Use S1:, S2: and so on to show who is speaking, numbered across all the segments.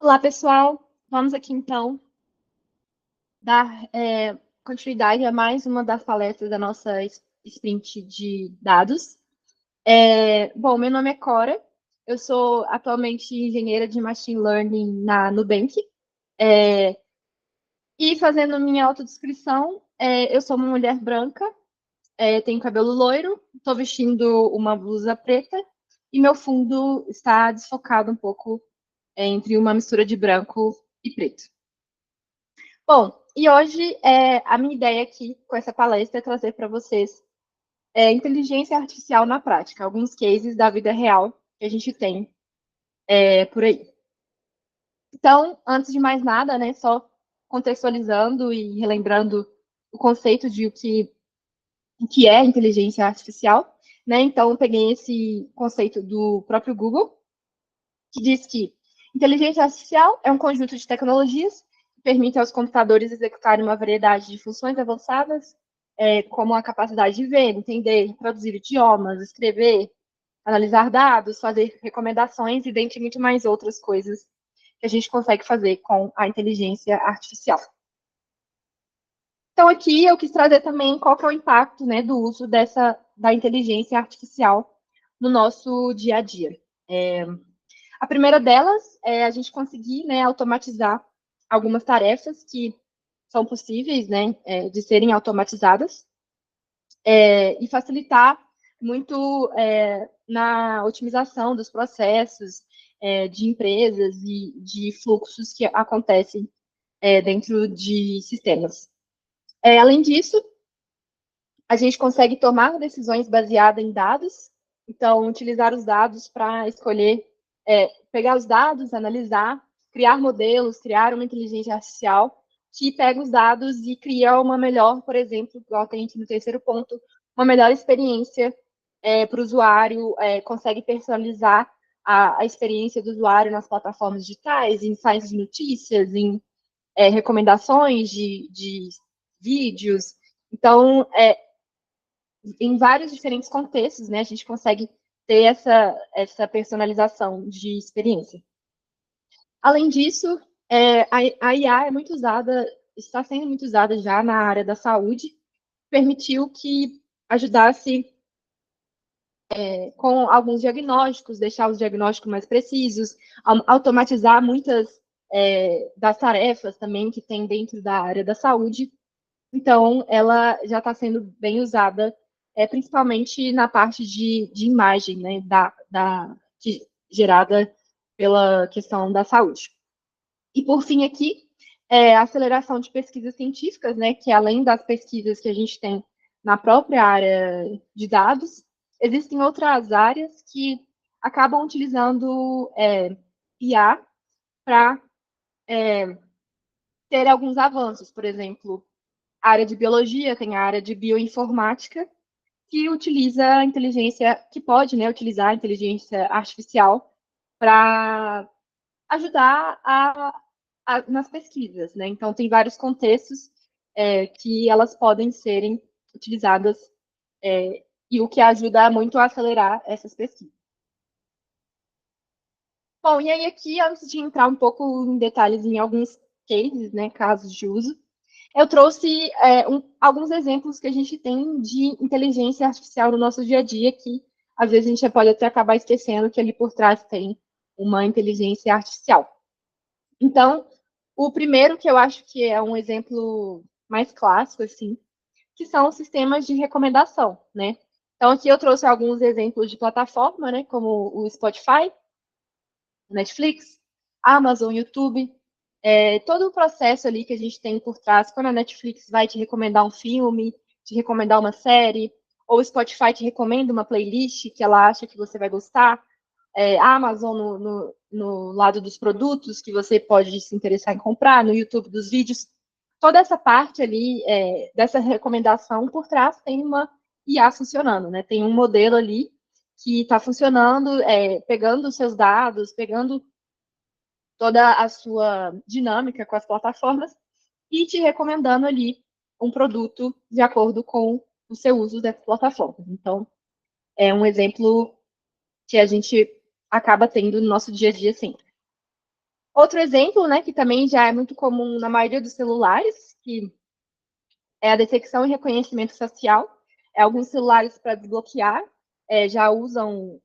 S1: Olá, pessoal. Vamos aqui, então, dar continuidade a mais uma das palestras da nossa sprint de dados. Bom, meu nome é Cora. Eu sou atualmente engenheira de Machine Learning na Nubank. E fazendo minha autodescrição, eu sou uma mulher branca, tenho cabelo loiro, estou vestindo uma blusa preta e meu fundo está desfocado um pouco entre uma mistura de branco e preto. Bom, e hoje a minha ideia aqui com essa palestra é trazer para vocês inteligência artificial na prática, alguns cases da vida real que a gente tem por aí. Então, antes de mais nada, né, só contextualizando e relembrando o conceito de o que é inteligência artificial, né? Então, eu peguei esse conceito do próprio Google, que diz que inteligência artificial é um conjunto de tecnologias que permite aos computadores executarem uma variedade de funções avançadas, como a capacidade de ver, entender, traduzir idiomas, escrever, analisar dados, fazer recomendações e dentre muito mais outras coisas que a gente consegue fazer com a inteligência artificial. Então, aqui eu quis trazer também qual que é o impacto, né, do uso da inteligência artificial no nosso dia a dia. A primeira delas é a gente conseguir, né, automatizar algumas tarefas que são possíveis, né, de serem automatizadas e facilitar muito na otimização dos processos de empresas e de fluxos que acontecem dentro de sistemas. Além disso, a gente consegue tomar decisões baseadas em dados, então, utilizar os dados para escolher, pegar os dados, analisar, criar modelos, criar uma inteligência artificial que pega os dados e cria uma melhor, por exemplo, igual tem aqui no terceiro ponto, uma melhor experiência para o usuário, consegue personalizar a experiência do usuário nas plataformas digitais, em sites de notícias, em recomendações de vídeos. Então, em vários diferentes contextos, né, a gente consegue ter essa personalização de experiência. Além disso, a IA é muito usada, está sendo muito usada já na área da saúde, permitiu que ajudasse com alguns diagnósticos, deixar os diagnósticos mais precisos, automatizar muitas das tarefas também que tem dentro da área da saúde. Então, ela já está sendo bem usada, principalmente na parte de imagem, né, gerada pela questão da saúde. E, por fim, aqui, a aceleração de pesquisas científicas, né, que além das pesquisas que a gente tem na própria área de dados, existem outras áreas que acabam utilizando IA para ter alguns avanços. Por exemplo, a área de biologia tem a área de bioinformática, que utiliza a inteligência, que pode, né, utilizar a inteligência artificial para ajudar nas pesquisas, né? Então, tem vários contextos que elas podem serem utilizadas e o que ajuda muito a acelerar essas pesquisas. Bom, e aí aqui, antes de entrar um pouco em detalhes em alguns cases, né, casos de uso, eu trouxe alguns exemplos que a gente tem de inteligência artificial no nosso dia a dia, que às vezes a gente pode até acabar esquecendo que ali por trás tem uma inteligência artificial. Então, o primeiro que eu acho que é um exemplo mais clássico, assim, que são os sistemas de recomendação, né? Então, aqui eu trouxe alguns exemplos de plataforma, né, como o Spotify, Netflix, Amazon, YouTube, todo o processo ali que a gente tem por trás, quando a Netflix vai te recomendar um filme, te recomendar uma série, ou o Spotify te recomenda uma playlist que ela acha que você vai gostar, a Amazon no lado dos produtos que você pode se interessar em comprar, no YouTube dos vídeos, toda essa parte ali dessa recomendação por trás tem uma IA funcionando, né? Tem um modelo ali que está funcionando, pegando os seus dados, pegando toda a sua dinâmica com as plataformas e te recomendando ali um produto de acordo com o seu uso dessas plataformas. Então, é um exemplo que a gente acaba tendo no nosso dia a dia sempre. Outro exemplo, né, que também já é muito comum na maioria dos celulares, que é a detecção e reconhecimento facial. Alguns celulares para desbloquear já usam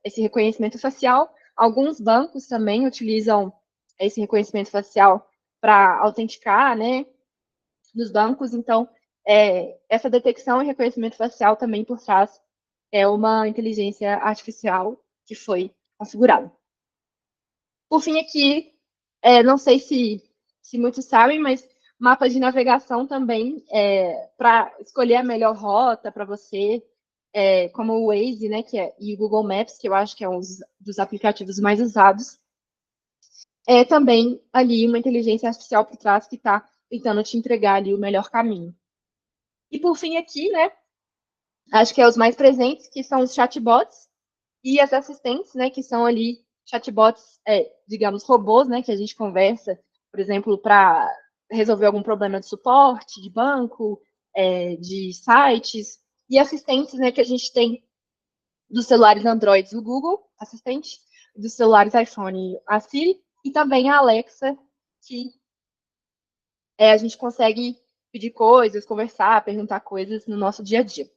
S1: esse reconhecimento facial. Alguns bancos também utilizam esse reconhecimento facial para autenticar, né, nos bancos. Então, essa detecção e reconhecimento facial também por trás é uma inteligência artificial que foi configurada. Por fim, aqui, não sei se muitos sabem, mas mapas de navegação também, para escolher a melhor rota para você, como o Waze, né, e o Google Maps, que eu acho que é um dos aplicativos mais usados, é também ali uma inteligência artificial por trás que está tentando te entregar ali o melhor caminho. E por fim aqui, né, acho que é os mais presentes, que são os chatbots e as assistentes, né, que são ali chatbots, digamos, robôs, né, que a gente conversa, por exemplo, para resolver algum problema de suporte, de banco, de sites, e assistentes, né, que a gente tem dos celulares Android, o Google Assistente, dos celulares iPhone, a Siri, e também a Alexa, que a gente consegue pedir coisas, conversar, perguntar coisas no nosso dia a dia.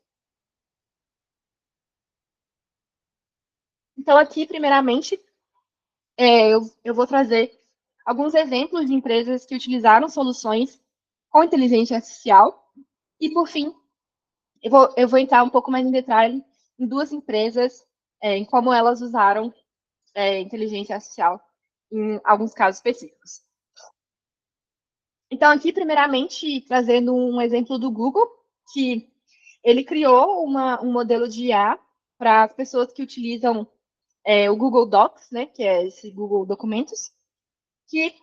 S1: Então, aqui, primeiramente, eu vou trazer alguns exemplos de empresas que utilizaram soluções com inteligência artificial. E, por fim, eu vou entrar um pouco mais em detalhe em duas empresas, em como elas usaram inteligência artificial em alguns casos específicos. Então, aqui, primeiramente, trazendo um exemplo do Google, que ele criou um modelo de IA para as pessoas que utilizam o Google Docs, né, que é esse Google Documentos, que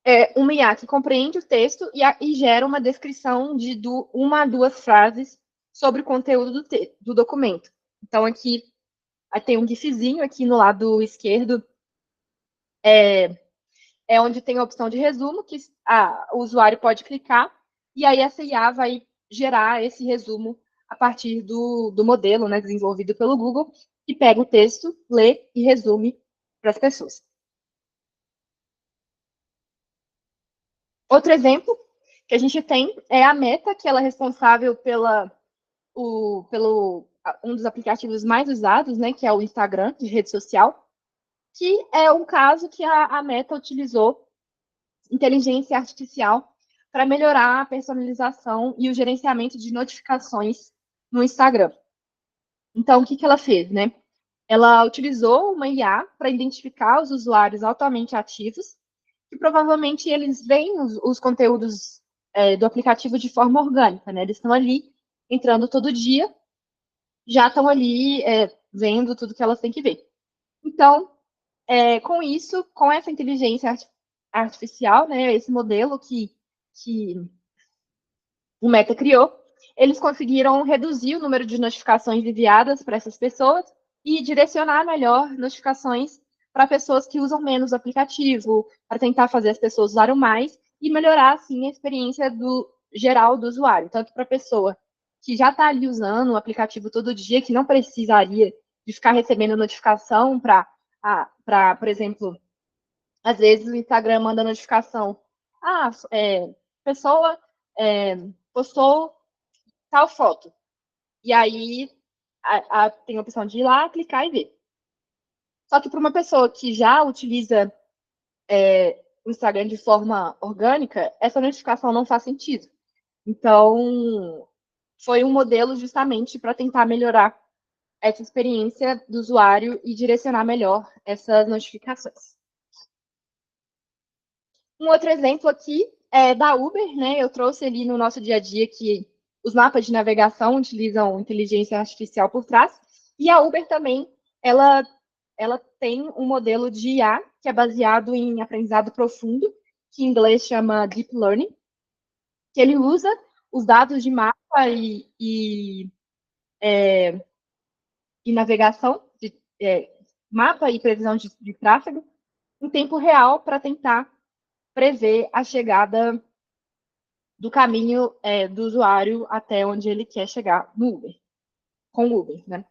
S1: é uma IA que compreende o texto e gera uma descrição de uma a duas frases sobre o conteúdo do documento. Então, aqui tem um gifzinho aqui no lado esquerdo, onde tem a opção de resumo, que o usuário pode clicar, e aí essa IA vai gerar esse resumo a partir do modelo, né, desenvolvido pelo Google, que pega o texto, lê e resume para as pessoas. Outro exemplo que a gente tem é a Meta, que ela é responsável pelo um dos aplicativos mais usados, né, que é o Instagram, de rede social, que é um caso que a Meta utilizou inteligência artificial para melhorar a personalização e o gerenciamento de notificações no Instagram. Então, o que ela fez, né? Ela utilizou uma IA para identificar os usuários altamente ativos, que provavelmente eles veem os conteúdos do aplicativo de forma orgânica, né? Eles estão ali entrando todo dia, já estão ali vendo tudo que elas têm que ver. Então, com isso, com essa inteligência artificial, né, esse modelo que o Meta criou, eles conseguiram reduzir o número de notificações enviadas para essas pessoas e direcionar melhor notificações para pessoas que usam menos o aplicativo, para tentar fazer as pessoas usarem mais e melhorar, assim, a experiência geral do usuário. Tanto para a pessoa que já está ali usando o aplicativo todo dia, que não precisaria de ficar recebendo notificação por exemplo, às vezes o Instagram manda notificação. Pessoa é, postou tal foto. E aí tem a opção de ir lá, clicar e ver. Só que para uma pessoa que já utiliza o Instagram de forma orgânica, essa notificação não faz sentido. Então, foi um modelo justamente para tentar melhorar essa experiência do usuário e direcionar melhor essas notificações. Um outro exemplo aqui é da Uber, né? Eu trouxe ali no nosso dia a dia que os mapas de navegação utilizam inteligência artificial por trás. E a Uber também, ela tem um modelo de IA que é baseado em aprendizado profundo, que em inglês chama Deep Learning, que ele usa os dados de mapa e navegação, mapa e previsão de tráfego, em tempo real para tentar prever a chegada do caminho do usuário até onde ele quer chegar no Uber, com o Uber, né?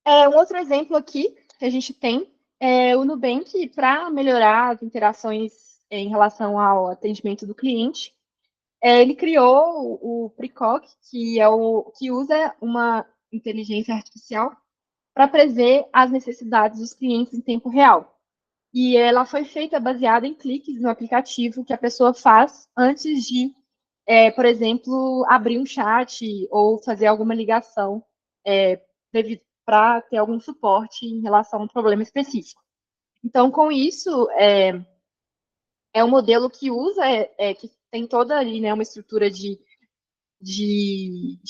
S1: Um outro exemplo aqui que a gente tem O Nubank, para melhorar as interações em relação ao atendimento do cliente, ele criou o Precoc, que é que usa uma inteligência artificial para prever as necessidades dos clientes em tempo real. E ela foi feita baseada em cliques no aplicativo que a pessoa faz antes de, por exemplo, abrir um chat ou fazer alguma ligação para ter algum suporte em relação a um problema específico. Então, com isso, é um modelo que usa, que tem toda ali, né, uma estrutura de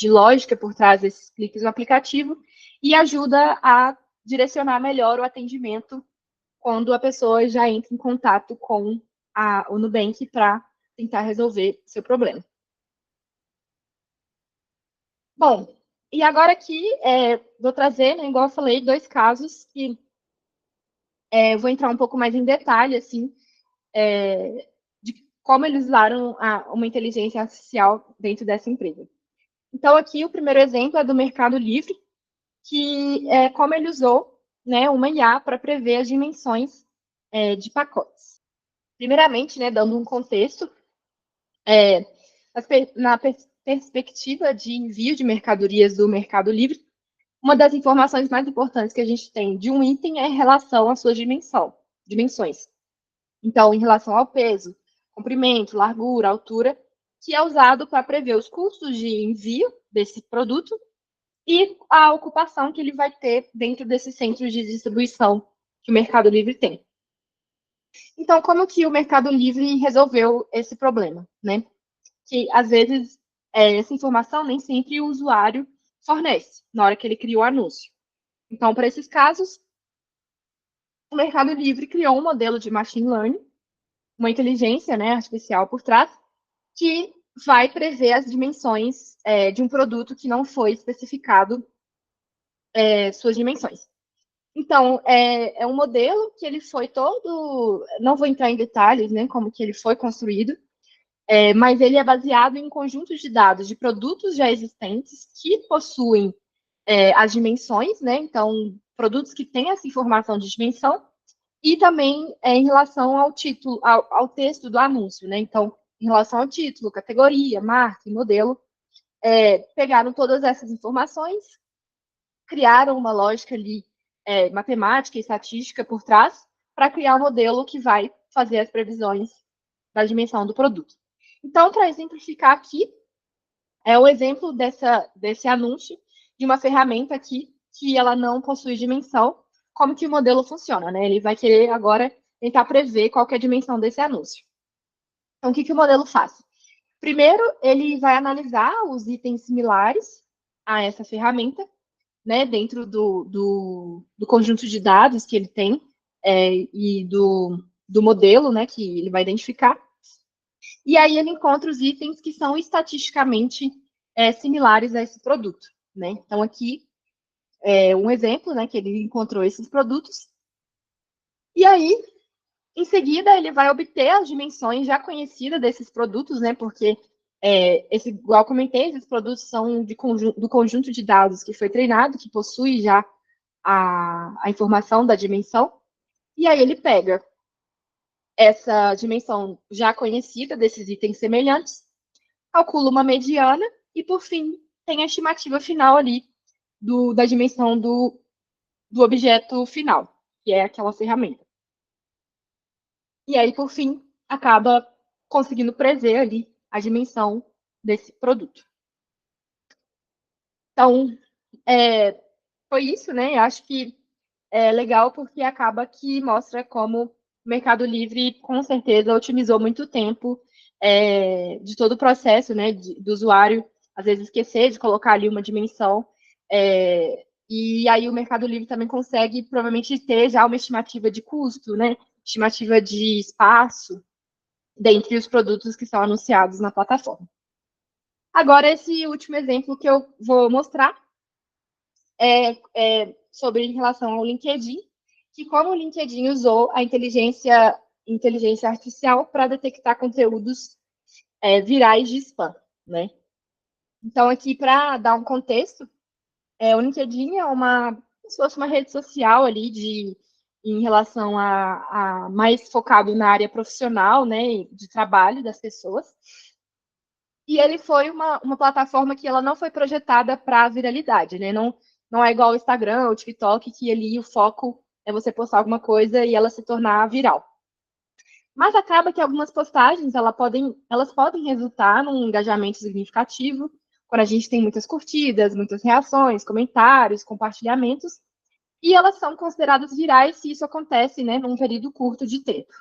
S1: lógica por trás desses cliques no aplicativo e ajuda a direcionar melhor o atendimento quando a pessoa já entra em contato com o Nubank para tentar resolver seu problema. Bom, e agora aqui vou trazer, né, igual eu falei, dois casos que eu vou entrar um pouco mais em detalhe, assim, de como eles usaram uma inteligência artificial dentro dessa empresa. Então, aqui o primeiro exemplo é do Mercado Livre, que é como ele usou, né, uma IA para prever as dimensões de pacotes. Primeiramente, né, dando um contexto, na perspectiva de envio de mercadorias do Mercado Livre, uma das informações mais importantes que a gente tem de um item é em relação às suas dimensões. Então, em relação ao peso, comprimento, largura, altura, que é usado para prever os custos de envio desse produto e a ocupação que ele vai ter dentro desses centros de distribuição que o Mercado Livre tem. Então, como que o Mercado Livre resolveu esse problema, né? Que, às vezes, essa informação nem sempre o usuário fornece na hora que ele cria o anúncio. Então, para esses casos, o Mercado Livre criou um modelo de machine learning, uma inteligência, né, artificial por trás, que vai prever as dimensões de um produto que não foi especificado suas dimensões. Então, é um modelo que ele foi todo, não vou entrar em detalhes, né, como que ele foi construído, mas ele é baseado em conjuntos de dados de produtos já existentes que possuem as dimensões, né, então, produtos que têm essa informação de dimensão, e também em relação ao título, ao texto do anúncio, né, então, em relação ao título, categoria, marca e modelo, pegaram todas essas informações, criaram uma lógica ali, matemática e estatística por trás, para criar um modelo que vai fazer as previsões da dimensão do produto. Então, para exemplificar aqui, é o exemplo desse anúncio de uma ferramenta aqui que ela não possui dimensão, como que o modelo funciona, né? Ele vai querer agora tentar prever qual que é a dimensão desse anúncio. Então, o que o modelo faz? Primeiro, ele vai analisar os itens similares a essa ferramenta, né, dentro do conjunto de dados que ele tem e do modelo, né, que ele vai identificar. E aí ele encontra os itens que são estatisticamente similares a esse produto, né? Então aqui é um exemplo, né, que ele encontrou esses produtos. E aí, em seguida, ele vai obter as dimensões já conhecidas desses produtos, né? Porque igual eu comentei, esses produtos são do conjunto de dados que foi treinado, que possui já a informação da dimensão. E aí ele pega essa dimensão já conhecida desses itens semelhantes, calcula uma mediana e, por fim, tem a estimativa final ali da dimensão do objeto final, que é aquela ferramenta. E aí, por fim, acaba conseguindo prever ali a dimensão desse produto. Então, foi isso, né? Eu acho que é legal porque acaba que mostra como o Mercado Livre, com certeza, otimizou muito tempo de todo o processo, né? Do usuário, às vezes, esquecer de colocar ali uma dimensão. E aí o Mercado Livre também consegue, provavelmente, ter já uma estimativa de custo, né? Estimativa de espaço, dentre os produtos que são anunciados na plataforma. Agora, esse último exemplo que eu vou mostrar sobre em relação ao LinkedIn, que como o LinkedIn usou a inteligência artificial para detectar conteúdos virais de spam, né? Então, aqui, para dar um contexto, o LinkedIn é como se fosse uma rede social ali de em relação a mais focado na área profissional, né, de trabalho das pessoas. E ele foi uma plataforma que ela não foi projetada para viralidade, né? Não é igual o Instagram, o TikTok, que ali o foco é você postar alguma coisa e ela se tornar viral. Mas acaba que algumas postagens elas podem resultar num engajamento significativo, quando a gente tem muitas curtidas, muitas reações, comentários, compartilhamentos, e elas são consideradas virais se isso acontece, né, num período curto de tempo.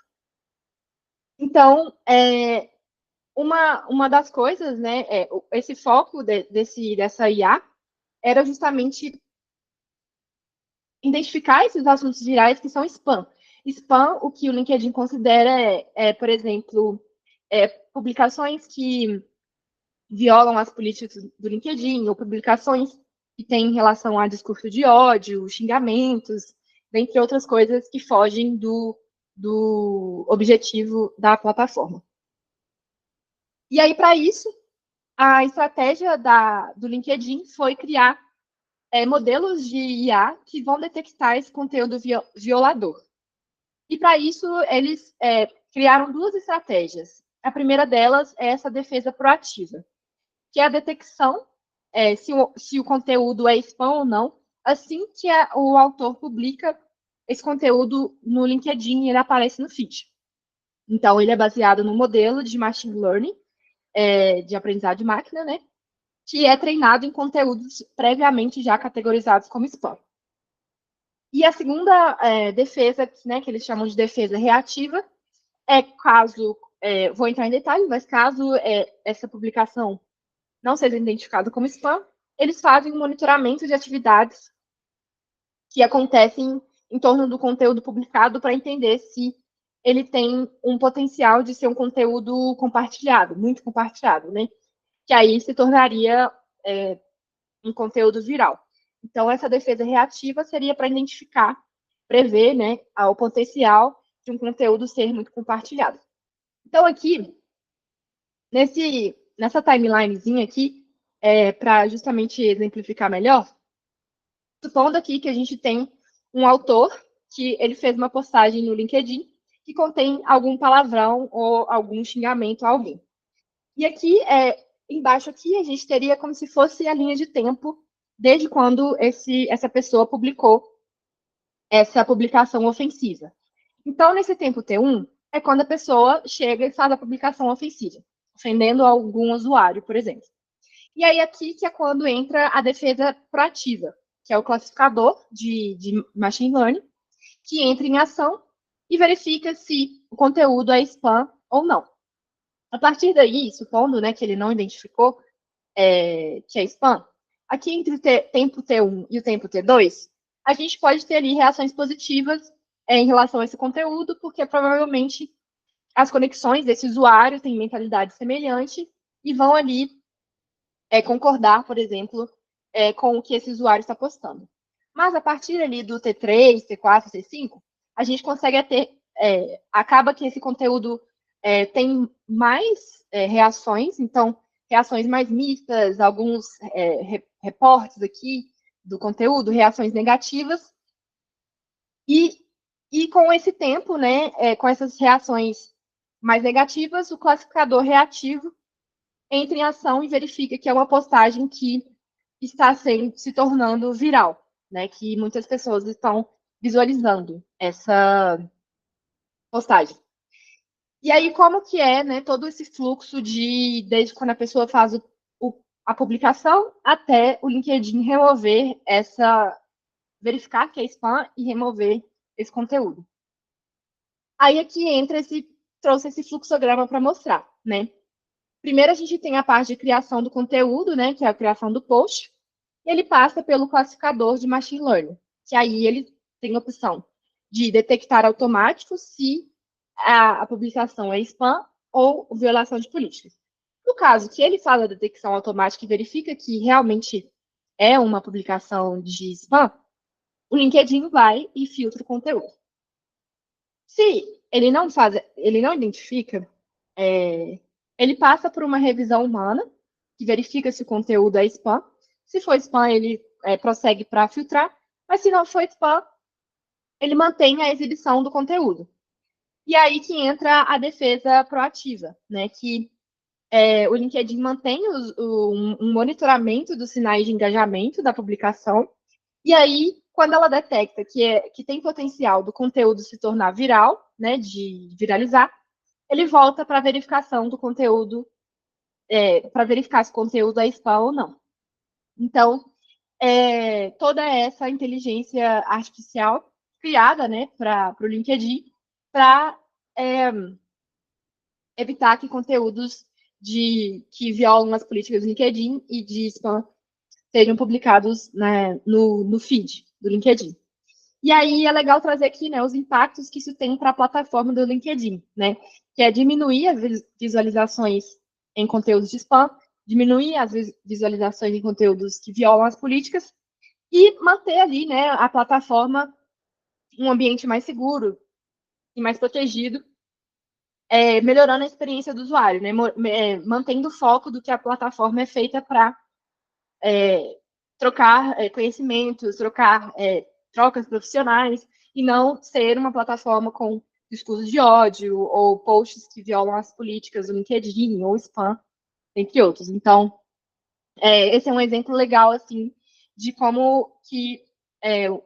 S1: Então, uma das coisas, né, esse foco dessa IA era justamente identificar esses assuntos virais que são spam. Spam, o que o LinkedIn considera por exemplo, publicações que violam as políticas do LinkedIn, ou publicações que têm relação a discurso de ódio, xingamentos, dentre outras coisas que fogem do objetivo da plataforma. E aí, para isso, a estratégia do LinkedIn foi criar modelos de IA que vão detectar esse conteúdo violador. E para isso, eles criaram duas estratégias. A primeira delas é essa defesa proativa, que é a detecção se o conteúdo é spam ou não, assim que o autor publica esse conteúdo no LinkedIn e ele aparece no feed. Então, ele é baseado no modelo de machine learning, de aprendizado de máquina, né? Que é treinado em conteúdos previamente já categorizados como spam. E a segunda defesa, né, que eles chamam de defesa reativa, é caso, vou entrar em detalhes, mas caso essa publicação não seja identificada como spam, eles fazem um monitoramento de atividades que acontecem em torno do conteúdo publicado para entender se ele tem um potencial de ser um conteúdo compartilhado, muito compartilhado, né? Que aí se tornaria um conteúdo viral. Então, essa defesa reativa seria para identificar, prever, né, o potencial de um conteúdo ser muito compartilhado. Então, aqui, nessa timelinezinha aqui, para justamente exemplificar melhor, supondo aqui que a gente tem um autor que ele fez uma postagem no LinkedIn que contém algum palavrão ou algum xingamento a alguém. E aqui, embaixo aqui, a gente teria como se fosse a linha de tempo desde quando essa pessoa publicou essa publicação ofensiva. Então, nesse tempo T1, é quando a pessoa chega e faz a publicação ofensiva, ofendendo algum usuário, por exemplo. E aí, aqui que é quando entra a defesa proativa, que é o classificador de machine learning, que entra em ação e verifica se o conteúdo é spam ou não. A partir daí, supondo, né, que ele não identificou que é spam, aqui entre o tempo T1 e o tempo T2, a gente pode ter ali reações positivas em relação a esse conteúdo, porque provavelmente as conexões desse usuário têm mentalidade semelhante e vão ali concordar, por exemplo, com o que esse usuário está postando. Mas a partir ali do T3, T4, T5, a gente consegue ter, acaba que esse conteúdo tem mais reações, então reações mais mistas, alguns reportes aqui do conteúdo, reações negativas, e com esse tempo, né, com essas reações mais negativas, o classificador reativo entra em ação e verifica que é uma postagem que está se tornando viral, né, que muitas pessoas estão visualizando essa postagem. E aí, como que é, né, todo esse fluxo desde quando a pessoa faz a publicação até o LinkedIn verificar que é spam e remover esse conteúdo. Aí aqui trouxe esse fluxograma para mostrar, né? Primeiro a gente tem a parte de criação do conteúdo, né, que é a criação do post, e ele passa pelo classificador de machine learning, que aí ele tem a opção de detectar automático se a publicação é spam ou violação de políticas. No caso que ele fala detecção automática e verifica que realmente é uma publicação de spam, o LinkedIn vai e filtra o conteúdo. Se ele não identifica, ele passa por uma revisão humana, que verifica se o conteúdo é spam. Se for spam, ele prossegue para filtrar, mas se não for spam, ele mantém a exibição do conteúdo. E aí que entra a defesa proativa, né? Que o LinkedIn mantém um monitoramento dos sinais de engajamento da publicação. E aí, quando ela detecta que tem potencial do conteúdo se tornar viral, né, de viralizar, ele volta para a verificação do conteúdo, para verificar se o conteúdo é spam ou não. Então, toda essa inteligência artificial criada, né, para o LinkedIn, para evitar que conteúdos que violam as políticas do LinkedIn e de spam sejam publicados, né, no feed do LinkedIn. E aí é legal trazer aqui, né, os impactos que isso tem para a plataforma do LinkedIn, né, que é diminuir as visualizações em conteúdos de spam, diminuir as visualizações em conteúdos que violam as políticas e manter ali, né, a plataforma um ambiente mais seguro e mais protegido, melhorando a experiência do usuário, né, mantendo o foco do que a plataforma é feita para trocar conhecimentos, trocar trocas profissionais, e não ser uma plataforma com discursos de ódio ou posts que violam as políticas do LinkedIn ou spam, entre outros. Então, esse é um exemplo legal, assim, de como que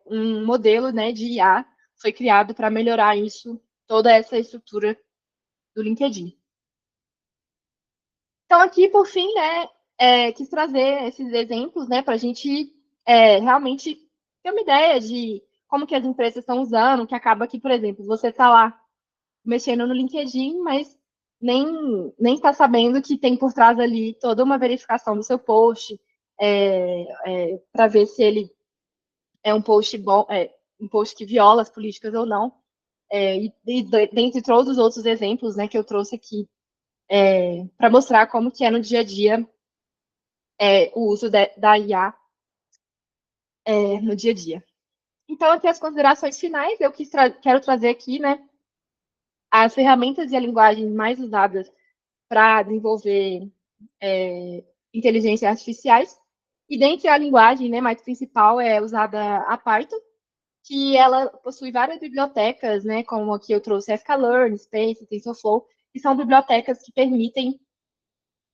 S1: um modelo, né, de IA foi criado para melhorar isso, toda essa estrutura do LinkedIn. Então, aqui, por fim, né, quis trazer esses exemplos, né, para a gente realmente ter uma ideia de como que as empresas estão usando, que acaba que, por exemplo, você está lá mexendo no LinkedIn, mas nem está sabendo que tem por trás ali toda uma verificação do seu post, para ver se ele é um post bom, um post que viola as políticas ou não. E dentre todos os outros exemplos, né, que eu trouxe aqui, para mostrar como que é no dia a dia o uso da IA no dia a dia. Então, aqui as considerações finais, eu quero trazer aqui, né, as ferramentas e a linguagem mais usadas para desenvolver inteligências artificiais. E dentre a linguagem, né, mais principal é usada a Python, que ela possui várias bibliotecas, né, como aqui eu trouxe sklearn, Space, TensorFlow, que são bibliotecas que permitem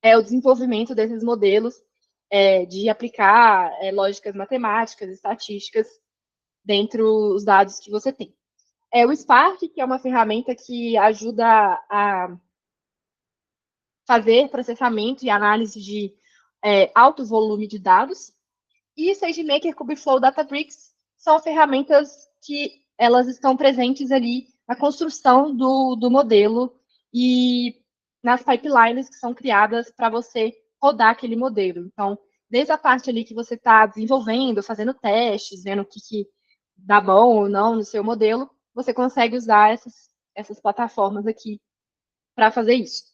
S1: o desenvolvimento desses modelos de aplicar lógicas matemáticas, estatísticas dentro dos dados que você tem. O Spark, que é uma ferramenta que ajuda a fazer processamento e análise de alto volume de dados. E SageMaker, Kubeflow, Databricks são ferramentas que elas estão presentes ali na construção do modelo e nas pipelines que são criadas para você rodar aquele modelo. Então, desde a parte ali que você está desenvolvendo, fazendo testes, vendo o que dá bom ou não no seu modelo, você consegue usar essas plataformas aqui para fazer isso.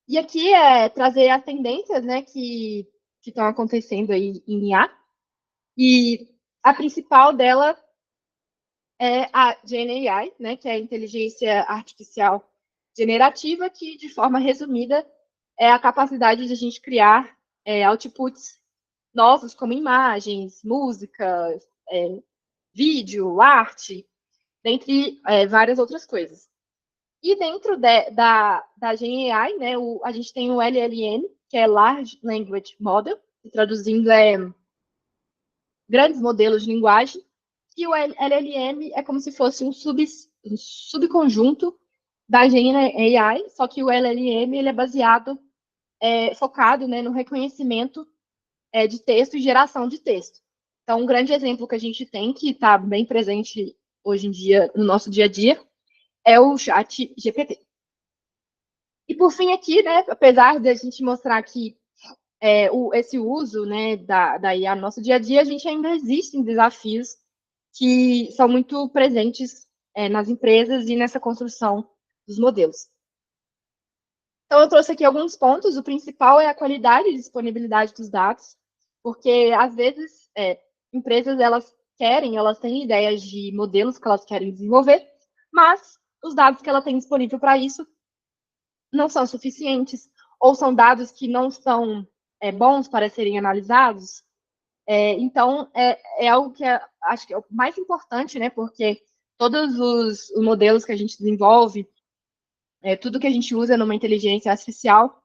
S1: E aqui é trazer as tendências, né, que estão acontecendo aí em IA. E a principal dela é a GenAI, né, que é a inteligência artificial generativa, que, de forma resumida, é a capacidade de a gente criar outputs novos, como imagens, música, vídeo, arte, dentre várias outras coisas. E dentro da GenAI, né, a gente tem o LLM, que é Large Language Model, que traduzindo grandes modelos de linguagem, e o LLM é como se fosse um subconjunto da GenAI, só que o LLM ele é baseado, focado, né, no reconhecimento de texto e geração de texto. Então, um grande exemplo que a gente tem, que está bem presente hoje em dia, no nosso dia a dia, é o chat GPT. E por fim aqui, né, apesar de a gente mostrar que esse uso, né, da IA no nosso dia a dia, a gente ainda existem desafios que são muito presentes nas empresas e nessa construção dos modelos. Então, eu trouxe aqui alguns pontos. O principal é a qualidade e disponibilidade dos dados, porque, às vezes, empresas, elas têm ideias de modelos que elas querem desenvolver, mas os dados que ela tem disponível para isso não são suficientes, ou são dados que não são bons para serem analisados, Então, é algo que acho que é o mais importante, né? Porque todos os modelos que a gente desenvolve, tudo que a gente usa numa inteligência artificial,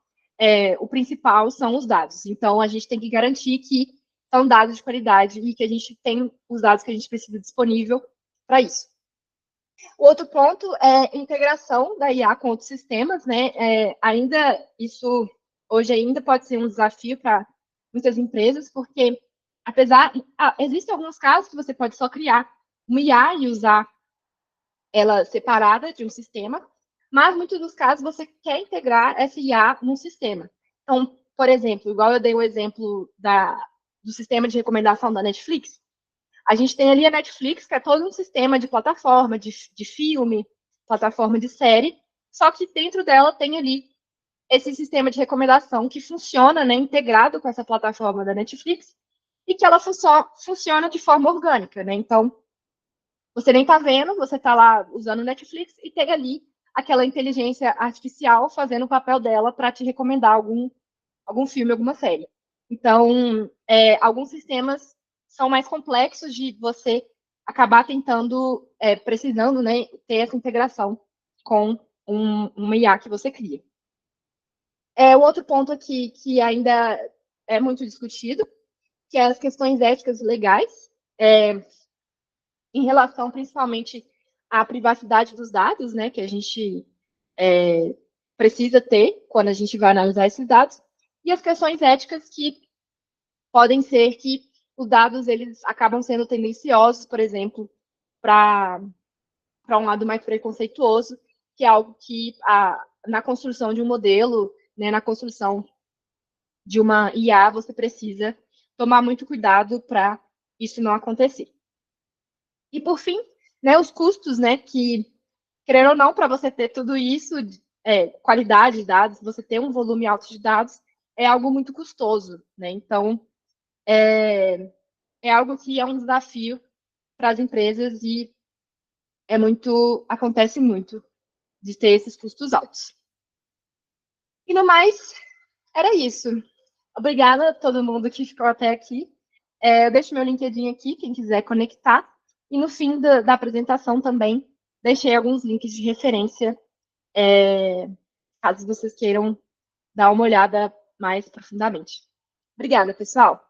S1: o principal são os dados. Então, a gente tem que garantir que são dados de qualidade e que a gente tem os dados que a gente precisa disponível para isso. O outro ponto é a integração da IA com outros sistemas, né? Isso hoje ainda pode ser um desafio para muitas empresas, porque existem alguns casos que você pode só criar uma IA e usar ela separada de um sistema, mas muitos dos casos você quer integrar essa IA num sistema. Então, por exemplo, igual eu dei o exemplo do sistema de recomendação da Netflix, a gente tem ali a Netflix, que é todo um sistema de plataforma, de filme, plataforma de série, só que dentro dela tem ali esse sistema de recomendação que funciona, né, integrado com essa plataforma da Netflix, e que ela funciona de forma orgânica, né? Então, você nem está vendo, você está lá usando o Netflix e tem ali aquela inteligência artificial fazendo o papel dela para te recomendar algum filme, alguma série. Então, alguns sistemas são mais complexos de você acabar precisando, né, ter essa integração com uma IA que você cria. O outro ponto aqui que ainda é muito discutido, que é as questões éticas e legais, em relação principalmente à privacidade dos dados, né, que a gente precisa ter quando a gente vai analisar esses dados, e as questões éticas que podem ser que os dados eles acabam sendo tendenciosos, por exemplo, para um lado mais preconceituoso, que é algo que na construção de um modelo, né, na construção de uma IA, você precisa tomar muito cuidado para isso não acontecer. E por fim, né, os custos, né, que, querendo ou não, para você ter tudo isso, qualidade de dados, você ter um volume alto de dados, é algo muito custoso, né? Então, é algo que é um desafio para as empresas e acontece muito de ter esses custos altos. E no mais, era isso. Obrigada a todo mundo que ficou até aqui. Eu deixo meu LinkedIn aqui, quem quiser conectar. E no fim da apresentação também, deixei alguns links de referência, caso vocês queiram dar uma olhada mais profundamente. Obrigada, pessoal.